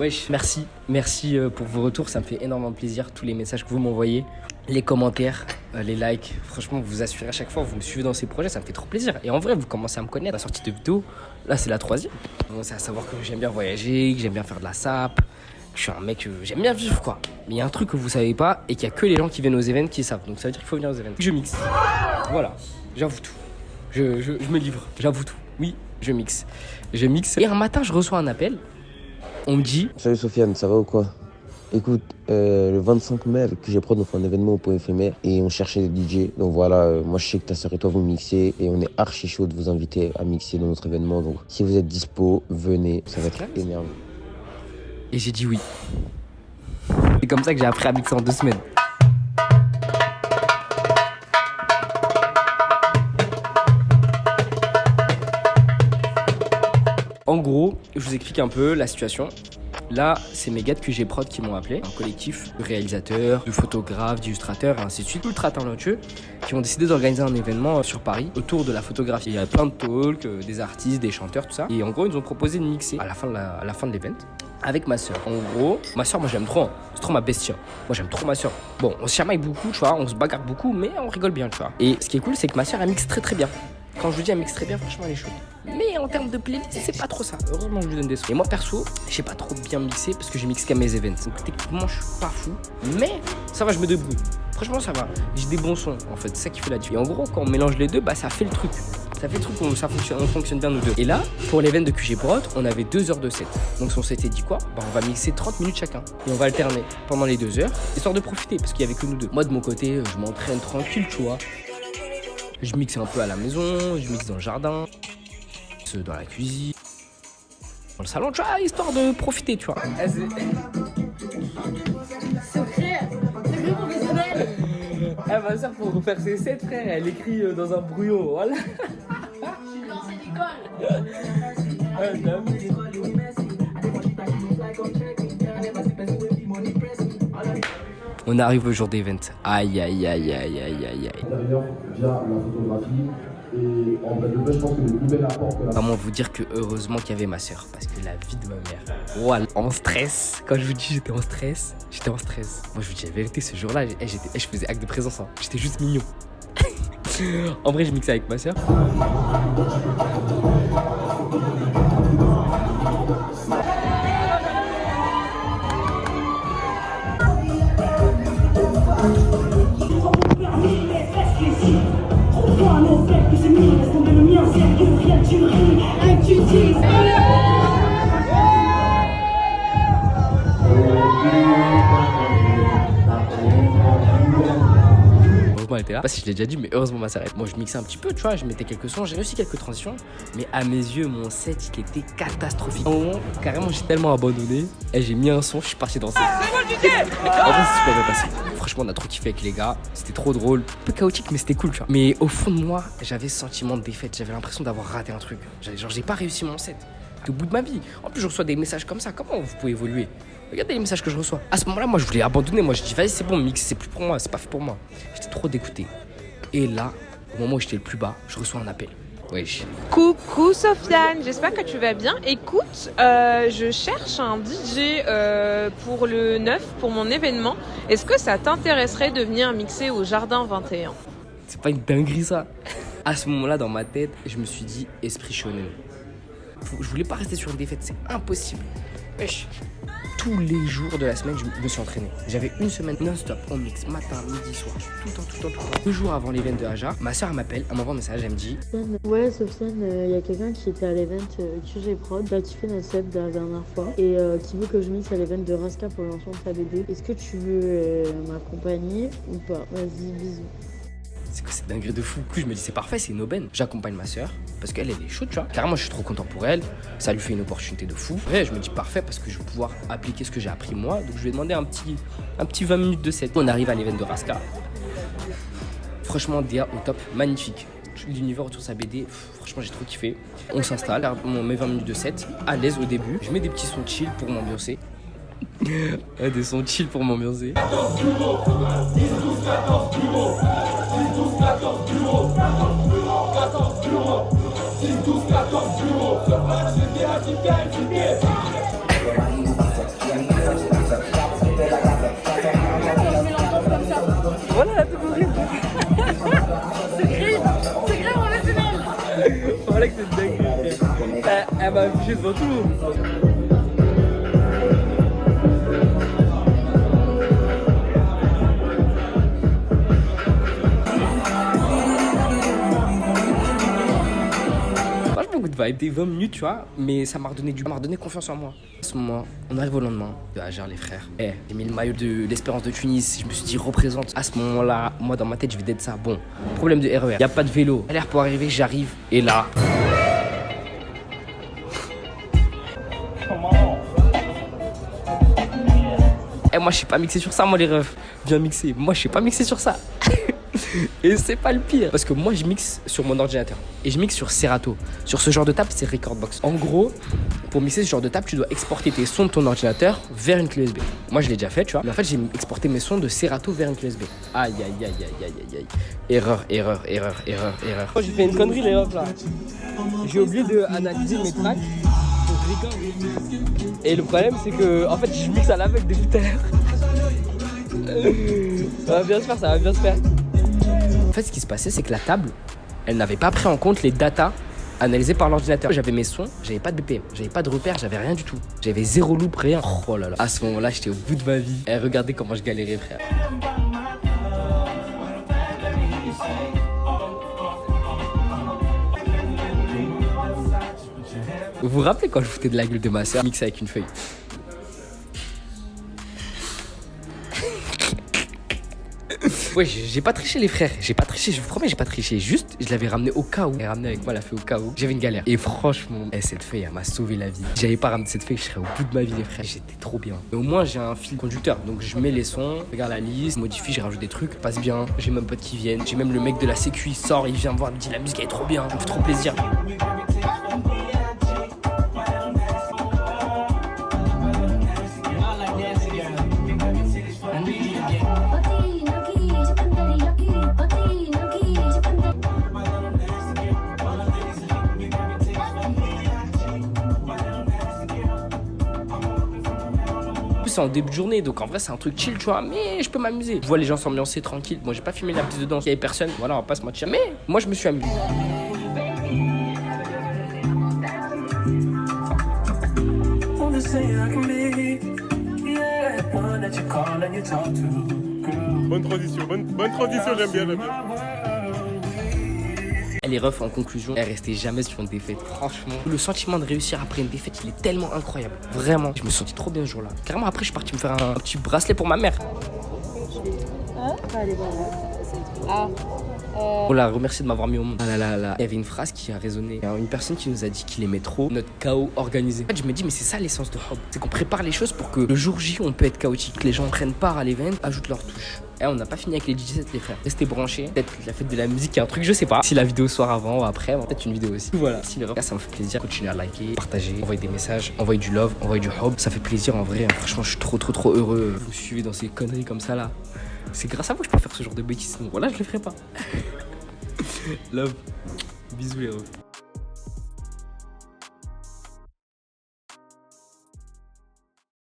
Wesh, merci pour vos retours, ça me fait énormément plaisir, tous les messages que vous m'envoyez, les commentaires, les likes, franchement vous vous assurez à chaque fois, vous me suivez dans ces projets, ça me fait trop plaisir. Et en vrai, vous commencez à me connaître, la sortie de vidéo, là c'est la 3e. Vous commencez à savoir que j'aime bien voyager, que j'aime bien faire de la sap, que je suis un mec, j'aime bien vivre quoi. Mais il y a un truc que vous savez pas et qu'il y a que les gens qui viennent aux événements qui savent, donc ça veut dire qu'il faut venir aux événements. Je mixe, voilà, j'avoue tout, je me livre, j'avoue tout, oui, je mixe. Et un matin je reçois un appel. On me dit... Salut Sofiane, ça va ou quoi? Écoute, le 25 mai, avec QG Prod, on fait un événement au Point Éphémère et on cherchait des DJ. Donc voilà, moi je sais que ta sœur et toi vous mixez et on est archi chaud de vous inviter à mixer dans notre événement. Donc si vous êtes dispo, venez, ça va être énervé. Et j'ai dit oui. C'est comme ça que j'ai appris à mixer en 2 semaines. En gros, je vous explique un peu la situation. Là, c'est mes gars de QG Prod qui m'ont appelé, un collectif de réalisateurs, de photographes, d'illustrateurs et ainsi de suite, ultra talentueux, qui ont décidé d'organiser un événement sur Paris autour de la photographie. Il y a plein de talks, des artistes, des chanteurs, tout ça. Et en gros, ils nous ont proposé de mixer à la fin de l'event avec ma soeur. En gros, ma soeur, moi j'aime trop, hein. C'est trop ma bestia. Moi j'aime trop ma soeur. Bon, on se chamaille beaucoup, tu vois, on se bagarre beaucoup, mais on rigole bien, tu vois. Et ce qui est cool, c'est que ma soeur, elle mixe très très bien. Quand je vous dis elle mixe très bien, franchement elle est chaude. Mais en termes de playlist, c'est pas trop ça. Heureusement que je lui donne des sons. Et moi perso, je sais pas trop bien mixer parce que je mixe qu'à mes events. Donc techniquement, je suis pas fou. Mais ça va, je me débrouille. Franchement, ça va. J'ai des bons sons en fait. C'est ça qui fait la différence. Et en gros, quand on mélange les deux, bah ça fait le truc. Ça fait le truc où on fonctionne bien nous deux. Et là, pour l'event de QG Prod, on avait 2 heures de set. Donc on s'était dit quoi? Bah on va mixer 30 minutes chacun. Et on va alterner pendant les 2 heures, histoire de profiter parce qu'il y avait que nous deux. Moi de mon côté, je m'entraîne tranquille, tu vois. Je mixe un peu à la maison, je mixe dans le jardin, dans la cuisine, dans le salon, tu vois, histoire de profiter, tu vois. Secret professionnel. Ma soeur, pour refaire ses sets, frère, elle écrit dans un brouillon, voilà. Je suis dans cette école. On arrive au jour d'event. Aïe. L'intérieur via la photographie et en fait, je pense que le plus bel apport que la... Vraiment vous dire que heureusement qu'il y avait ma soeur, parce que la vie de ma mère. Voilà, en stress. Quand je vous dis j'étais en stress. Moi je vous dis la vérité, ce jour-là, je faisais acte de présence. Hein. J'étais juste mignon. En vrai, je mixais avec ma soeur. Heureusement elle était là, je sais pas si je l'ai déjà dit, mais heureusement ma sœur. Moi je mixais un petit peu, tu vois, je mettais quelques sons, j'ai réussi quelques transitions, mais à mes yeux mon set il était catastrophique. Au moment, carrément j'ai tellement abandonné, et j'ai mis un son, je suis parti danser. En vrai c'est super bien passé. Franchement on a trop kiffé avec les gars, c'était trop drôle, un peu chaotique mais c'était cool, tu vois. Mais au fond de moi, j'avais ce sentiment de défaite, j'avais l'impression d'avoir raté un truc. Genre j'ai pas réussi mon set. Au bout de ma vie. En plus, je reçois des messages comme ça. Comment vous pouvez évoluer? Regardez les messages que je reçois. À ce moment-là, moi, je voulais abandonner. Moi, je dis, vas-y, c'est bon, mix, c'est plus pour moi, c'est pas fait pour moi. J'étais trop dégoûté. Et là, au moment où j'étais le plus bas, je reçois un appel. Wesh. Coucou Sofiane, j'espère que tu vas bien. Écoute, je cherche un DJ pour le 9, pour mon événement. Est-ce que ça t'intéresserait de venir mixer au Jardin 21? C'est pas une dinguerie, ça? À ce moment-là, dans ma tête, je me suis dit, esprit shonen. Je voulais pas rester sur une défaite, c'est impossible. Wesh. Tous les jours de la semaine, je me suis entraîné. J'avais une semaine non-stop, on mix, matin, midi, soir, tout le temps. 2 jours avant l'event de Aja, ma soeur m'appelle, elle m'envoie un message, elle me dit Ouais, Sofiane, il y a quelqu'un qui était à l'event QG Prod, qui a kiffé notre set de la dernière fois et qui veut que je mixe à l'event de Raska pour le lancement de sa BD. Est-ce que tu veux m'accompagner ou pas? Vas-y, bisous. c'est que c'est dinguerie de fou. Je me dis c'est parfait, c'est une aubaine. J'accompagne ma soeur parce qu'elle est chaude, tu vois. Carrément, je suis trop content pour elle. Ça lui fait une opportunité de fou. Ouais, je me dis parfait parce que je vais pouvoir appliquer ce que j'ai appris moi. Donc je vais demander un petit 20 minutes de set. On arrive à l'event de Raska. Franchement, DA au top, magnifique. L'univers autour de sa BD, franchement j'ai trop kiffé. On s'installe, on met 20 minutes de set, à l'aise au début. Je mets des petits sons chill pour m'ambiancer. Des sons chill pour m'ambiancer. Elle m'a affiché devant tout le monde. Good vibe, des 20 minutes, tu vois, mais ça m'a redonné confiance en moi. À ce moment, on arrive au lendemain de Ajar, les frères. J'ai mis le maillot de l'Espérance de Tunis, je me suis dit représente. À ce moment-là, moi dans ma tête, je vais d'être ça. Bon, problème de RER, y a pas de vélo. À l'air pour arriver, j'arrive, et là. Moi, je sais pas mixer sur ça, moi, les refs. Viens mixer. Moi, je sais pas mixer sur ça. Et c'est pas le pire. Parce que moi, je mixe sur mon ordinateur. Et je mixe sur Serato. Sur ce genre de table, c'est Recordbox. En gros, pour mixer ce genre de table, tu dois exporter tes sons de ton ordinateur vers une clé USB. Moi, je l'ai déjà fait, tu vois. Mais en fait, j'ai exporté mes sons de Serato vers une clé USB. Aïe, aïe, aïe, aïe, aïe, aïe, aïe. Erreur. Moi, j'ai fait une connerie, les refs, là. J'ai oublié d'analyser mes tracks. Et le problème, c'est que, en fait, je mixe à l'aveugle depuis tout à l'heure. Ça va bien se faire. En fait, ce qui se passait, c'est que la table, elle n'avait pas pris en compte les datas analysées par l'ordinateur. J'avais mes sons, j'avais pas de BPM, j'avais pas de repères, j'avais rien du tout. J'avais zéro loop, rien. Oh là là. À ce moment-là, j'étais au bout de ma vie. Et regardez comment je galérais, frère. Vous vous rappelez quand je foutais de la gueule de ma soeur, mixé avec une feuille? Ouais, j'ai pas triché, les frères. J'ai pas triché, je vous promets, j'ai pas triché. Juste, je l'avais ramené au cas où. Elle ramené avec moi la feuille au cas où. J'avais une galère. Et franchement, cette feuille, elle m'a sauvé la vie. Si j'avais pas ramené cette feuille, je serais au bout de ma vie, les frères. J'étais trop bien. Mais au moins, j'ai un fil conducteur. Donc, je mets les sons, je regarde la liste, je modifie, je rajoute des trucs. Passe bien. J'ai même potes qui viennent. J'ai même le mec de la sécu, il sort, il vient me voir, il me dit la musique elle est trop bien. Ça me fait trop plaisir. C'est en début de journée, donc en vrai c'est un truc chill, tu vois, mais je peux m'amuser. Je vois les gens s'ambiancer tranquille. Moi j'ai pas filmé la piste de danse, il y avait personne, voilà, on va pas se mentir. Mais moi je me suis amusé. Bonne transition, j'aime bien. Elle est ref en conclusion, elle restait jamais sur une défaite. Franchement, le sentiment de réussir après une défaite, il est tellement incroyable. Vraiment, je me suis senti trop bien ce jour-là. Carrément, après, je suis parti me faire un petit bracelet pour ma mère. On l'a remercié de m'avoir mis au monde. Ah là là. Il y avait une phrase qui a résonné. Il y a une personne qui nous a dit qu'il aimait trop notre chaos organisé. En fait, je me dis, mais c'est ça l'essence de Hub. C'est qu'on prépare les choses pour que le jour J, on peut être chaotique. Que les gens prennent part à l'événement, ajoutent leur touche. Et on n'a pas fini avec les DJ sets, les frères. Restez branchés. Peut-être la fête de la musique, il y a un truc, je sais pas. Si la vidéo sort avant ou après, peut-être une vidéo aussi. Voilà. Si le reste, ça me fait plaisir. Continuez à liker, partager, envoyer des messages, envoyer du love, envoyer du Hub. Ça fait plaisir en vrai. Franchement, je suis trop heureux. Vous me suivez dans ces conneries comme ça là. C'est grâce à vous que je peux faire ce genre de bêtises. Voilà, je le ferai pas. Love. Bisous les refs.